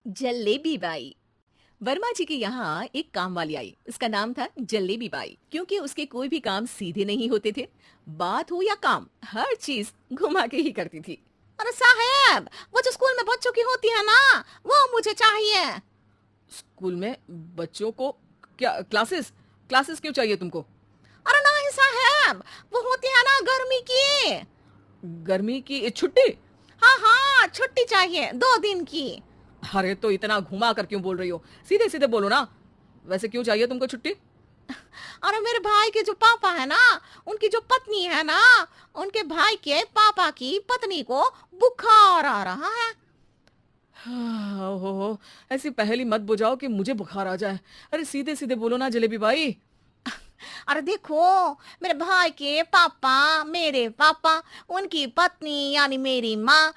Jalebi by. Verma जी के यहाँ एक काम वाली आई। उसका नाम था जलेबी बाई, क्योंकि उसके कोई भी काम सीधे नहीं होते थे। बात हो या काम, हर चीज घुमा के ही करती थी। अरे साहब, वो जो स्कूल में बच्चों की होती है ना, वो मुझे चाहिए। स्कूल में बच्चों को क्या क्लासेस क्लासेस क्यों चाहिए तुमको? अरे नहीं साहब, वो होती है ना गर्मी की। गर्मी की छुट्टी? हाँ हाँ, छुट्टी चाहिए 2 दिन की। अरे तो इतना घुमा कर क्यों बोल रही हो? सीधे सीधे बोलो ना। वैसे क्यों चाहिए तुमको छुट्टी? अरे मेरे भाई के जो पापा है ना, उनकी जो पत्नी है ना, उनके भाई के पापा की पत्नी को बुखार आ रहा है। ओहो, ऐसी पहेली मत बुझाओ कि मुझे बुखार आ जाए। अरे सीधे सीधे बोलो ना जलेबी भाई। अरे देखो, मेरे भाई के पापा, मेरे पापा, उनकी पत्नी यानी मेरी माँ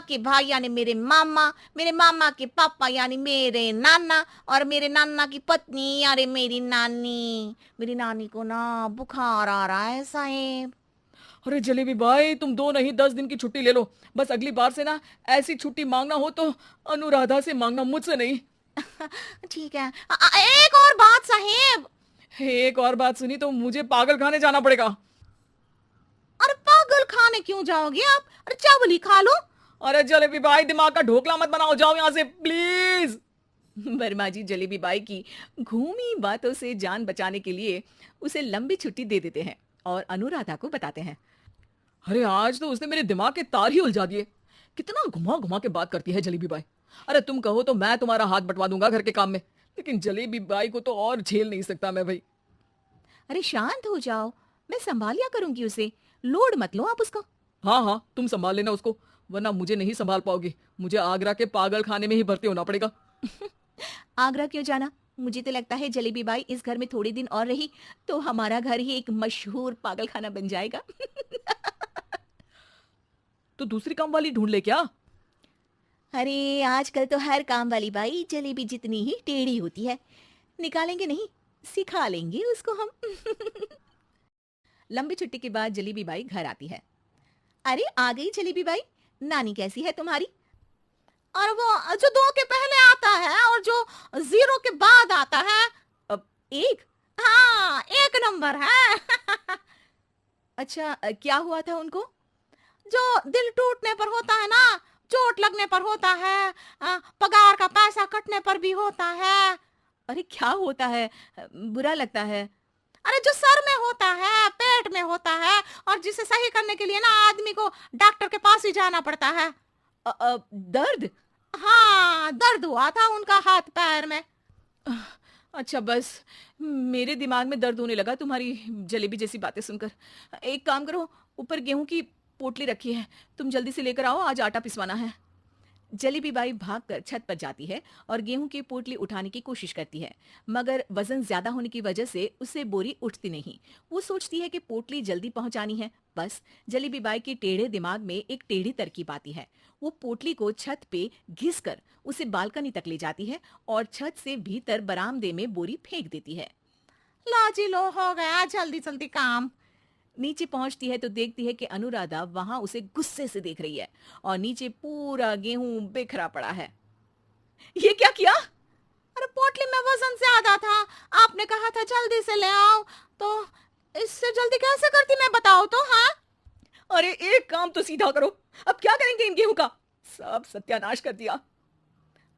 के भाई यानी मेरे मामा के पापा यानी मेरे नाना, और मेरे नाना की पत्नी यानी मेरी नानी को ना बुखार आ रहा है साहेब। अरे जलेबी भाई, तुम 2 नहीं 10 दिन की छुट्टी ले लो। बस अगली बार से ना ऐसी छुट्टी मांगना हो तो अनुराधा से मांगना, मुझसे नहीं। ठीक है। एक और बात साहेब। एक और बात सुनी तो मुझे पागल खाने जाना पड़ेगा। अरे पागल खाने क्यों जाओगे आप? अरे चावल ही खा लो। अरे जलेबी भाई, दिमाग का ढोकला मत बनाओ, जाओ यहाँ से प्लीज। वर्मा जी जलेबी बाई की घूमी बातों से जान बचाने के लिए उसे लंबी छुट्टी दे देते हैं और अनुराधा को बताते हैं। अरे आज तो उसने मेरे दिमाग के तार ही उलझा दिए। कितना घुमा घुमा के बात करती है जलेबी बाई। अरे तुम कहो तो मैं तुम्हारा हाथ बंटवा दूंगा घर के काम में, लेकिन जलेबी बाई को तो और झेल नहीं सकता मैं भाई। अरे शांत हो जाओ, मैं संभाल लिया करूंगी उसे। लोड मत लो आप उसको। हाँ हाँ, तुम संभाल लेना उसको, वरना मुझे नहीं संभाल पाओगी। मुझे आगरा के पागल खाने में ही भर्ती होना पड़ेगा। आगरा क्यों जाना? मुझे तो लगता है जलेबी बाई इस घर में थोड़े दिन और रही तो हमारा घर ही एक मशहूर पागल खाना बन जाएगा। तो दूसरी काम वाली ढूंढ ले क्या? अरे आजकल तो हर काम वाली बाई जलेबी जितनी ही टेढ़ी होती है। निकालेंगे नहीं, सिखा लेंगे उसको हम। लंबी छुट्टी के बाद जलेबी बाई घर आती है। अरे आ गई जलेबी बाई, नानी कैसी है तुम्हारी? और वो जो 2 के पहले आता है और जो 0 के बाद आता है। अब एक। हाँ, 1 नंबर है। अच्छा क्या हुआ था उनको? जो दिल टूटने पर होता है ना, चोट लगने पर होता है, पगार का पैसा कटने पर भी होता है। अरे क्या होता है? बुरा लगता है। अरे जो सर में होता है, पेट में होता है, और जिसे सही करने के लिए ना आदमी को डॉक्टर के पास ही जाना पड़ता है। दर्द? हाँ, दर्द हुआ था उनका हाथ पैर में। अच्छा बस, मेरे दिमाग में दर्द होने लगा तुम्हारी जलेबी जैसी बातें सुनकर। एक काम करो, ऊपर गेहूं की पोटली रखी है, तुम जल्दी से लेकर आओ, आज आटा पिसवाना है। जलेबी बाई भागकर छत पर जाती है और गेहूं की पोटली उठाने की कोशिश करती है, मगर वजन ज्यादा होने की वजह से उससे बोरी उठती नहीं। वो सोचती है कि पोटली जल्दी पहुंचानी है। बस जलेबी बाई के टेढ़े दिमाग में एक टेढ़ी तरकीब आती है। वो पोटली को छत पे घिसकर उसे बालकनी तक ले जाती है और छत से भीतर बरामदे में बोरी फेंक देती है। लो जी लो, हो गया जल्दी जल्दी काम। नीचे पहुंचती है तो देखती है कि अनुराधा वहां उसे गुस्से से देख रही है और नीचे पूरा गेहूं बिखरा पड़ा है। ये क्या किया? अरे पोटली में वजन ज्यादा था, आपने कहा था जल्दी से ले आओ, तो इससे जल्दी कैसे करती मैं बताओ तो। हाँ, अरे एक काम तो सीधा करो, अब क्या करेंगे इन गेहूं का? सब सत्यानाश कर दिया।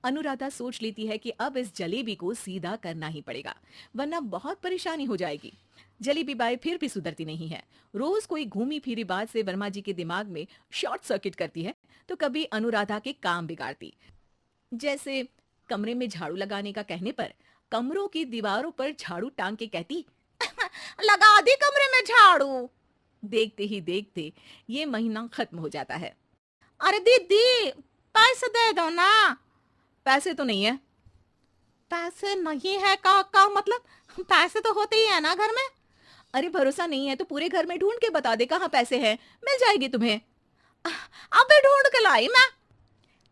अनुराधा सोच लेती है कि अब इस जलेबी को सीधा करना ही पड़ेगा, वरना बहुत परेशानी हो जाएगी। जलेबी बाई फिर भी सुधरती नहीं है। रोज कोई घूमी फिरी बात से वर्मा जी के दिमाग में शॉर्ट सर्किट करती है, तो कभी अनुराधा के काम बिगाड़ती। जैसे कमरे में झाड़ू लगाने का कहने पर कमरों की दीवारों पर झाड़ू टांग के कहती, लगा दी कमरे में झाड़ू। देखते ही देखते ये महीना खत्म हो जाता है। अरे दीदी, पैसे दे दो ना। पैसे तो नहीं है। पैसे नहीं है का मतलब? पैसे तो होते ही है ना घर में। अरे भरोसा नहीं है तो पूरे घर में ढूंढ के बता दे कहाँ पैसे हैं, मिल जाएगी तुम्हें। अबे ढूंढ के लाई मैं।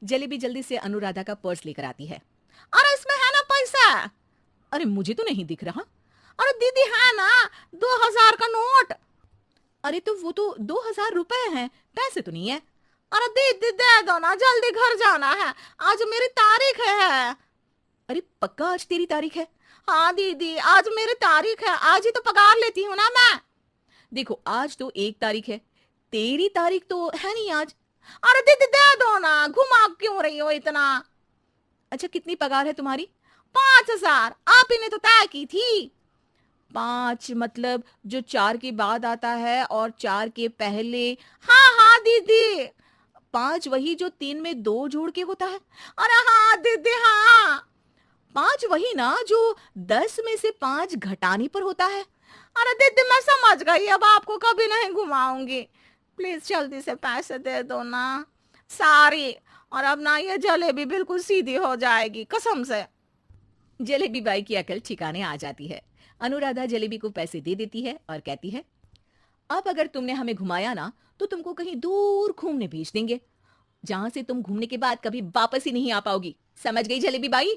जलेबी जल्दी से अनुराधा का पर्स लेकर आती है। अरे इसमें है ना पैसा। अरे मुझे तो नहीं दिख रहा। अरे दीदी है ना, 2,000 का नोट। अरे तो वो तो 2,000 रुपए हैं, पैसे तो नहीं है। अरे दीदी दे दो ना, जल्दी घर जाना है, आज मेरी तारीख है। अरे पक्का आज तेरी तारीख है? हाँ दीदी, आज मेरी तारीख है, आज ही तो पगार लेती हूँ ना मैं। देखो आज तो 1 तारीख है, तेरी तारीख तो है नहीं आज। अरे दीदी दे दो ना, घुमा क्यों रही हो इतना? अच्छा कितनी पगार है तुम्हारी? 5,000, आप ही ने तो तय की थी। 5 मतलब जो 4 के बाद आता है और 4 के पहले। हाँ हाँ दीदी। 5 वही जो 3 में 2 जोड़ के होता है। अरे हाँ दीदी हाँ। 5 वही ना जो 10 में से 5 घटाने पर होता है। अरे दीदी मैं समझ गई, अब आपको कभी नहीं घुमाऊंगी, प्लीज जल्दी से पैसे दे दो ना, सारी। और अब ना ये जलेबी बिल्कुल सीधी हो जाएगी कसम से। जलेबी बाई की अकल ठिकाने आ जाती है। अनुराधा जलेबी को पैसे दे देती है और कहती है, अब अगर तुमने हमें घुमाया ना तो तुमको कहीं दूर घूमने भेज देंगे, जहां से तुम घूमने के बाद कभी वापस ही नहीं आ पाओगी। समझ गई जलेबी बाई?